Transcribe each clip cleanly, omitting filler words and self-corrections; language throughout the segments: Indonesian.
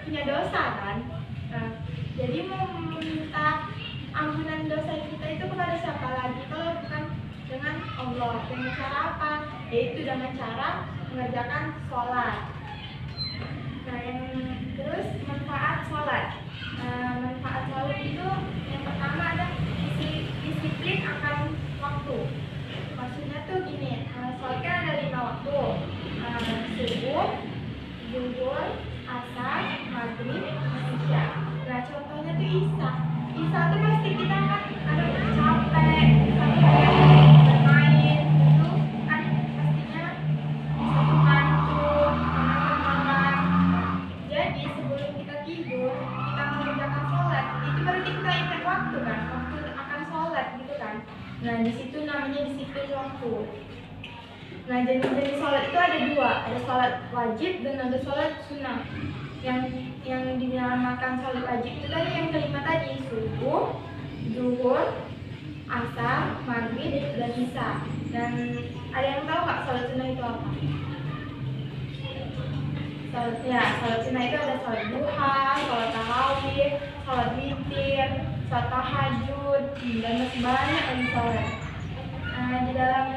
punya dosa kan. Nah, jadi mau meminta ampunan dosa kita itu kepada siapa lagi kalau bukan dengan Allah? Dengan cara apa? Yaitu dengan cara mengerjakan sholat. Nah, yang terus manfaat sholat. Manfaat sholat itu yang pertama ada disiplin akan waktu. Maksudnya tuh gini, sholat kan ada 5 waktu, subuh, zuhur, asar, maghrib, isya. Nah, contohnya tuh isya. Isya tuh pasti kita kan ada capek, bermain, itu kan pastinya bisa tuh ngantuk, makan. Jadi sebelum kita tidur, kita mengerjakan sholat, itu berarti kita ingat waktu kan, waktu akan sholat gitu kan. Nah, di situ namanya disiplin waktu. Nah, jenis sholat itu ada 2, ada sholat wajib dan ada sholat sunnah. Yang dinamakan sholat wajib itu tadi yang kelima tadi, subuh, zuhur, asar, maghrib, dan isya. Dan ada yang tahu nggak sholat sunnah itu apa? Sholat sunnah itu ada sholat duha, sholat tarawih, sholat witir, sholat tahajud, dan masih banyak lagi sholat. Di dalam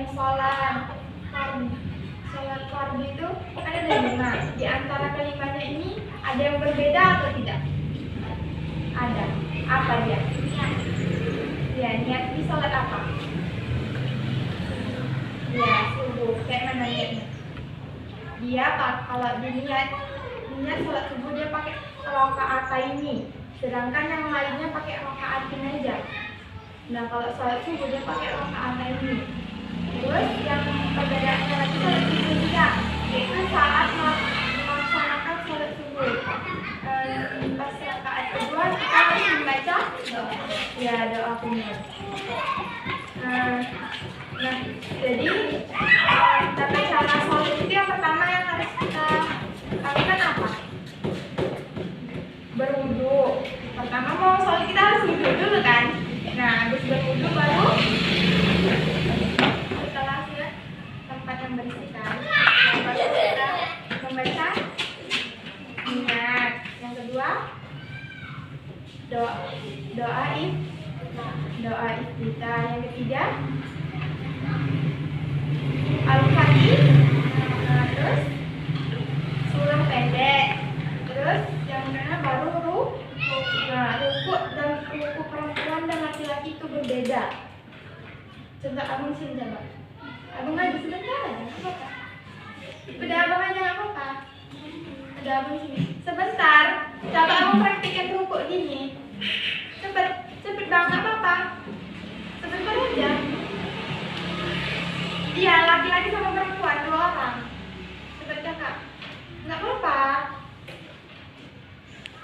sholat fardu itu ada 5. Di antara kelimanya ini ada yang berbeda atau tidak? Ada. Apa dia? Ya, niat di sholat apa? Ya, subuh. Kayak mana niatnya? Dia kalau niat sholat subuh dia pakai rakaat ini, sedangkan yang lainnya pakai rakaat ini aja. Nah, kalau sholat subuh dia pakai rakaat ini. Terus yang perbedaannya lagi sholat subuh juga, yaitu saat melaksanakan sholat subuh. Pas rakaat kedua kita harus membaca doa kunut. Nah, jadi tata cara sholat itu yang pertama yang harus kita lakukan apa? Berwudu. Pertama mau sholat kita harus wudu dulu kan. Nah, habis berwudu baru setelah tempat yang bersihkan, baru kita membaca niat. Yang kedua doa iftitah. Yang ketiga Al-Fatih, terus surah pendek, terus yang keenam baru rukuk. Nah, rukuk perempuan dan laki-laki itu berbeda. Coba abang sini coba. Abang aja sebentar aja, nggak apa-apa. Udah abang aja nggak apa-apa. Udah abang sini. Sebentar. Coba abang praktikin rukuk gini. Cepet bang, nggak apa-apa. Sebentar aja. Iya, laki-laki sama perempuan 2 orang. Cepet cakap. Nggak apa-apa.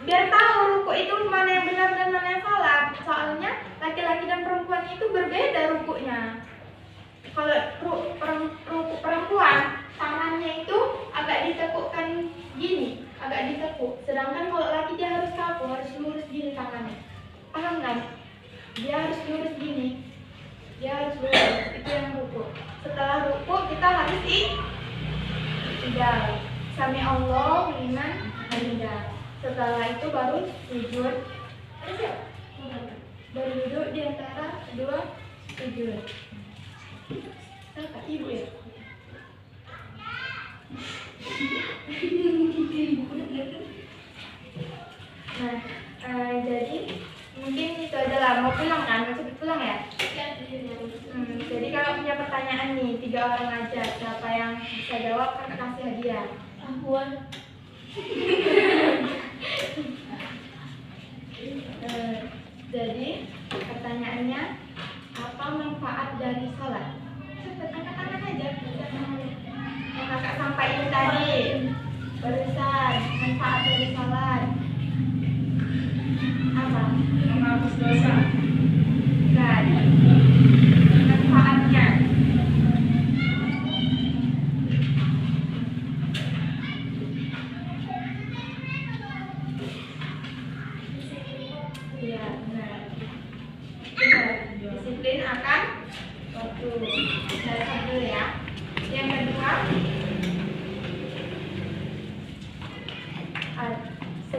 Biar tahu rukuk itu mana yang benar dan mana yang salah. Soalnya laki-laki dan perempuan itu berbeda rukuknya. Kalau rukuk perempuan, tangannya itu agak ditekukkan gini, agak ditekuk. Sedangkan kalau laki dia harus kaku, harus lurus gini tangannya. Paham kan? Dia harus lurus gini. Dia harus lurus. Itu yang rukuk. Setelah rukuk kita harus i'tidal. Sami Allah liman hamidah. Setelah itu baru sujud. Baru duduk di antara kedua sujud. Kakak ibu ya. Nah, jadi mungkin itu adalah mau pulang kan? Mau cepet pulang ya? Jadi kalau punya pertanyaan nih 3 orang aja, siapa yang bisa jawab kakak kasih hadiah. Ampun. Jadi pertanyaannya, apa manfaat dari sholat? Cepet angkat tangan aja. Yang kakak sampaikan tadi barusan, manfaat dari sholat apa? Menghapus dosa. Bukan. Manfaatnya iya, benar. Disiplin akan waktu. Dari satu ya. Yang kedua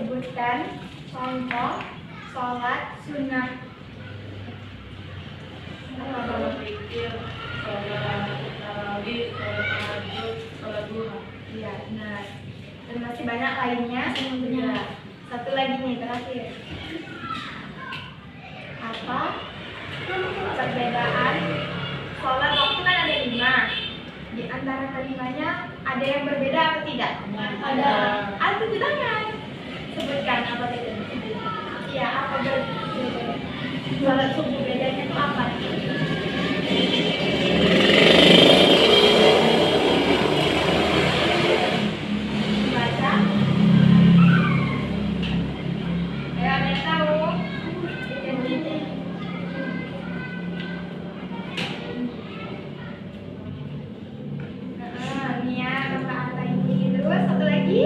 Sebutkan contoh sholat sunnah. Sholat witir, sholat tarawih, sholat tahajud, sholat duha. Iya, benar. Dan masih banyak lainnya. Ya. Satu lagi nih, terakhir. Apa perbedaan sholat waktu kan ada 5. Di antara kelimanya ada yang berbeda atau tidak? Ada. Angkat tangan. Sebutkan apa bedanya? Iya, apa bedanya? Sholat subuh bedanya itu apa? Baca. Ayo, ada yang tahu? Nah, Nia, Kakak Atta ini. Terus satu lagi.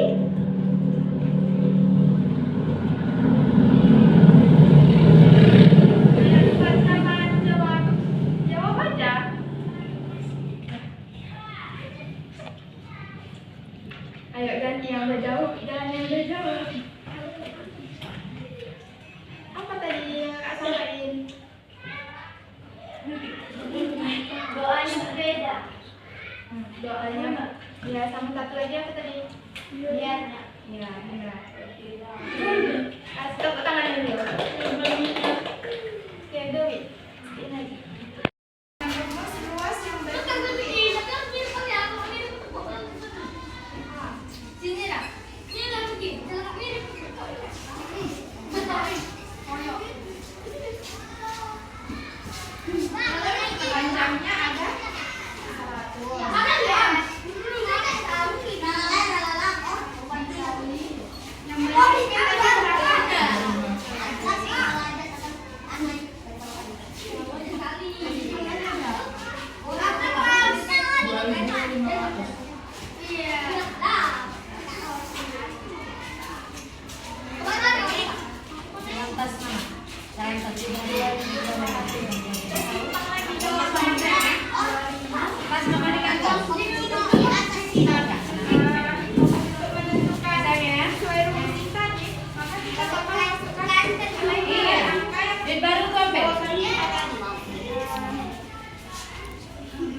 Jawab aja. Ayo ganti yang udah jauh, jangan yang udah jauh. Apa tadi yang Kak sampaikan? Doanya berbeda. Doanya ya, sama satu lagi apa tadi? Iya. Ya, benar. Kasih tepuk tangan dulu. Oke, Dewi. Ini lagi. Yang rumus luas yang berfungsi. Panjangnya ada 100. Yang berikutnya ada berapa? Untuk menentukan sesuai rumus ini tadi, maka kita bakal masukkan angka yang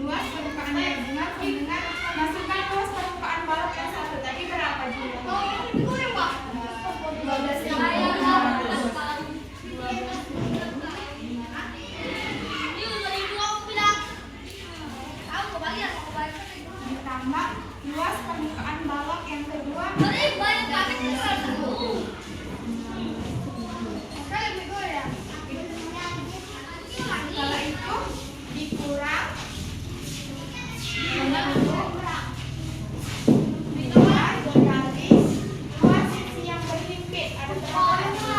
luas permukaan yang benar, pendengar masukkan luas permukaan balok yang satu tadi berapa jumlahnya? 12 ditambah luas permukaan balok yang kedua. Setelah itu dikurang dikurangi dikali luas sisi yang berhimpit ada berapa?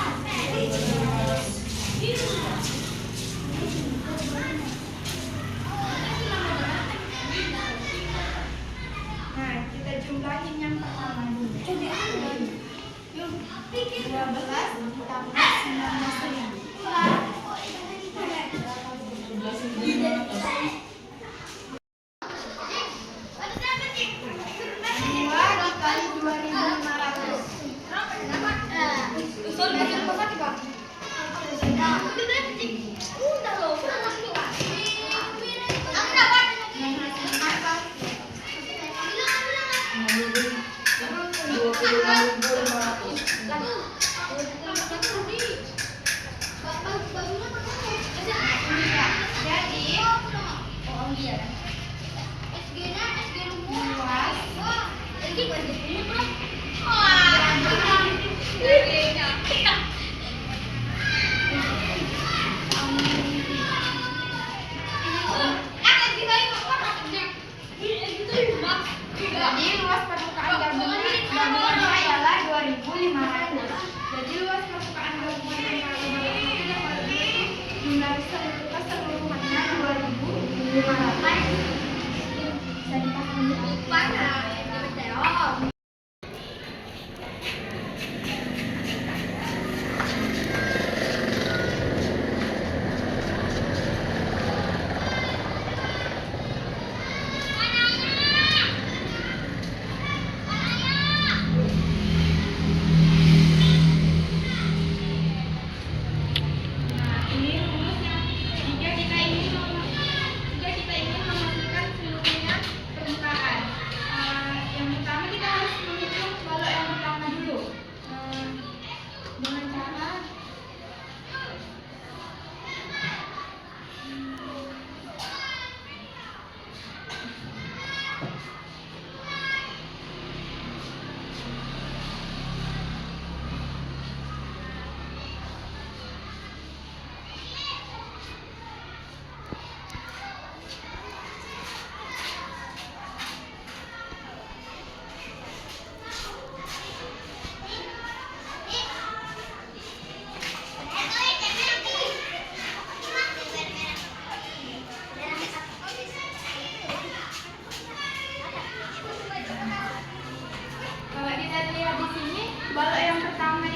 Nah, kita jumlahin yang pertama dulu. 12 ditambah 19.000. 2 dikali 2.500. Jadi luas permukaan gabungannya adalah 2.500. Jadi luas permukaan gabungan yang jumlah keseluruhannya 2.500.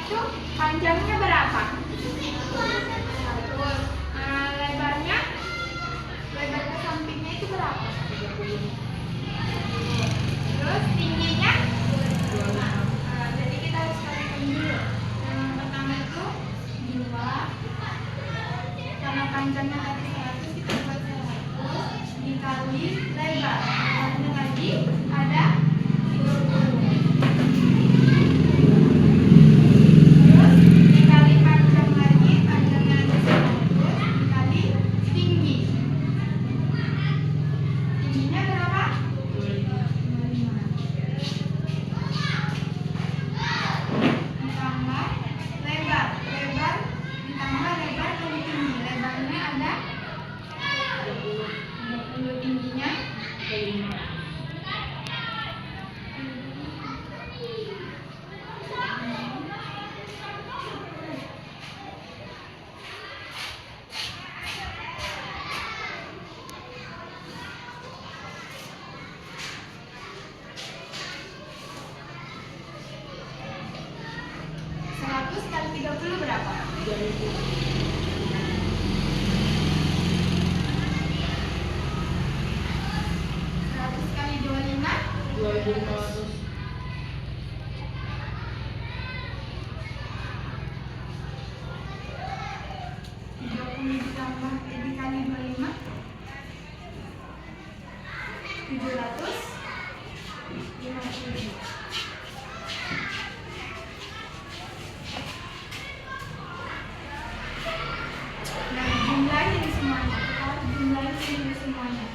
itu panjangnya berapa? 100. Lebarnya? Lebar ke sampingnya itu berapa? 30. Terus tingginya? Jadi kita harus kalikan dulu. Yang pertama itu 2. Karena panjangnya tadi 100, kita buat 100 dikali lebar. Lebarnya lagi ada 30. Terus dikali panjang lagi, panjangnya ada 100 dikali tinggi. Tingginya berapa? 25. Ditambah lebar. Lebar ditambah lebar kali tinggi. Lebarnya ada 20, tingginya 5. Seratus kali 30 berapa? 3.000. 100 kali 25 2.500. 30 ditambah dikali 25 750. Nah, jumlahin semuanya. Kita harus jumlahin dulu semuanya.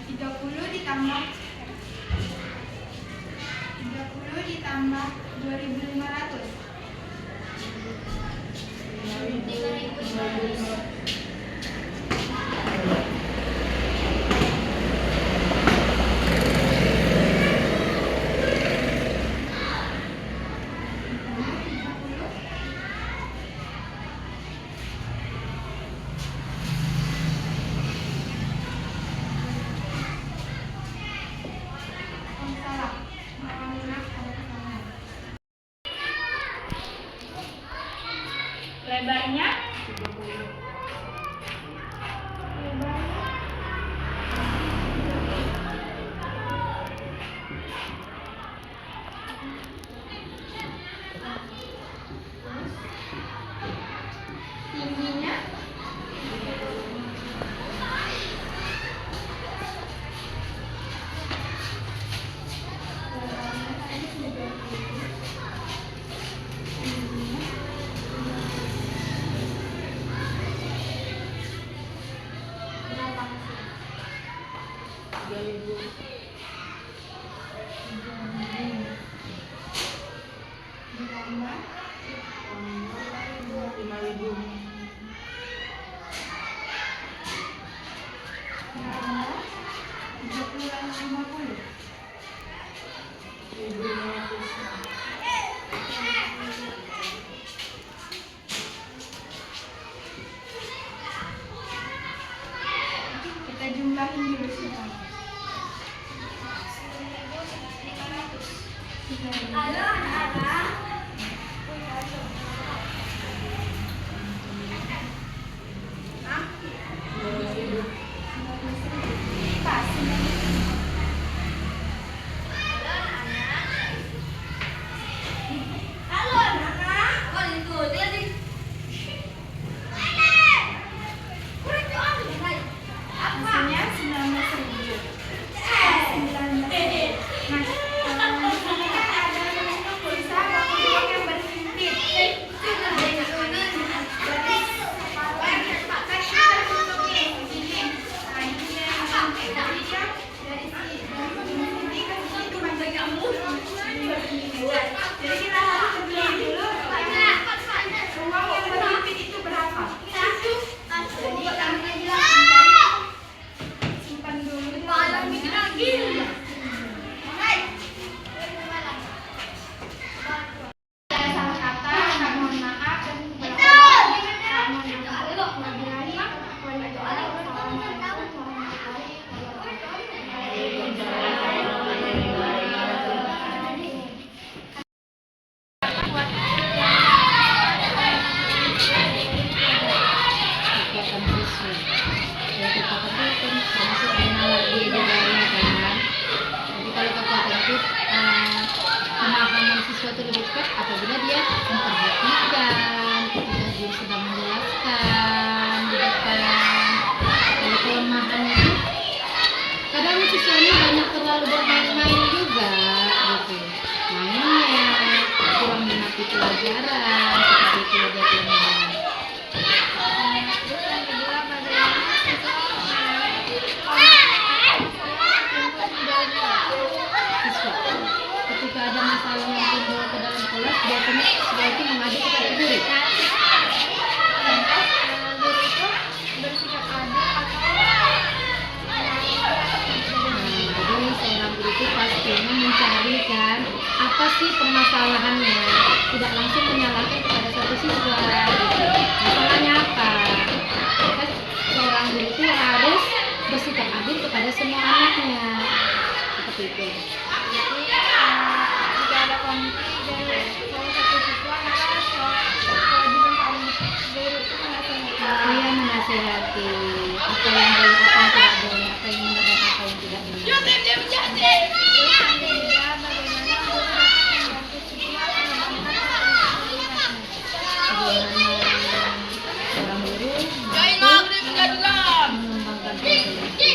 30 ditambah 2.500. 5.500. Oh, salah. Maaf, ada kesalahan. Lebarnya? Tingginya? Berapa? 3.000. Ditambah 5.000. ditambah 30 kali 50. 1.500. Kita jumlahin dulu semuanya. 3.000. Halo anak-anak. siswa itu lebih cepat apabila dia memperhatikan ketika guru sedang menjelaskan di depan. Kalau kelemahan itu kadang siswa ini banyak terlalu bermain-main juga gitu. Mainnya kurang mengerti pelajaran seperti itu ada kelemahan. Terus yang kedua, bagaimana siswa menangani masalah Siswa ketika ada masalah yang timbul ke dalam kelas biasanya siswa itu mengadu kepada guru. guru itu bersikap adil atau Jadi seorang guru itu pastinya mencari kan apa sih permasalahannya, tidak langsung menyalahkan kepada satu siswa. Gitu. Masalahnya apa? Maka seorang guru itu harus bersikap adil kepada semua anaknya. Seperti itu. Jadi jika ada konflik dari salah satu siswa, maka kewajiban seorang guru itu menasihati. Dia menasihati apa yang boleh, apa yang tidak boleh, apa yang benar dan apa yang tidak benar. Terus yang ketiga, bagaimana guru dapat membantu siswa mengembangkan potensi minatnya. Bagaimana seorang guru mampu mengembangkan potensi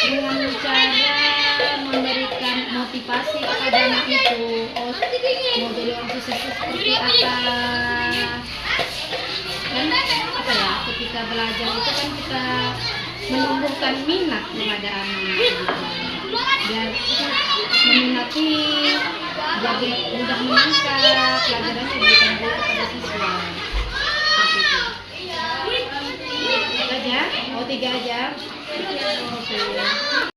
dengan cara memberikan motivasi kepada anak itu. Oh, mau jadi orang sukses seperti apa? Kan apa ya? Ketika belajar itu kan kita menumbuhkan minat kepada anak gitu. Biar meminati, jadi mudah menangkap pelajarannya diberikan guru kepada siswa. Seperti itu. Tiga aja? Oh, 3 aja. Oke.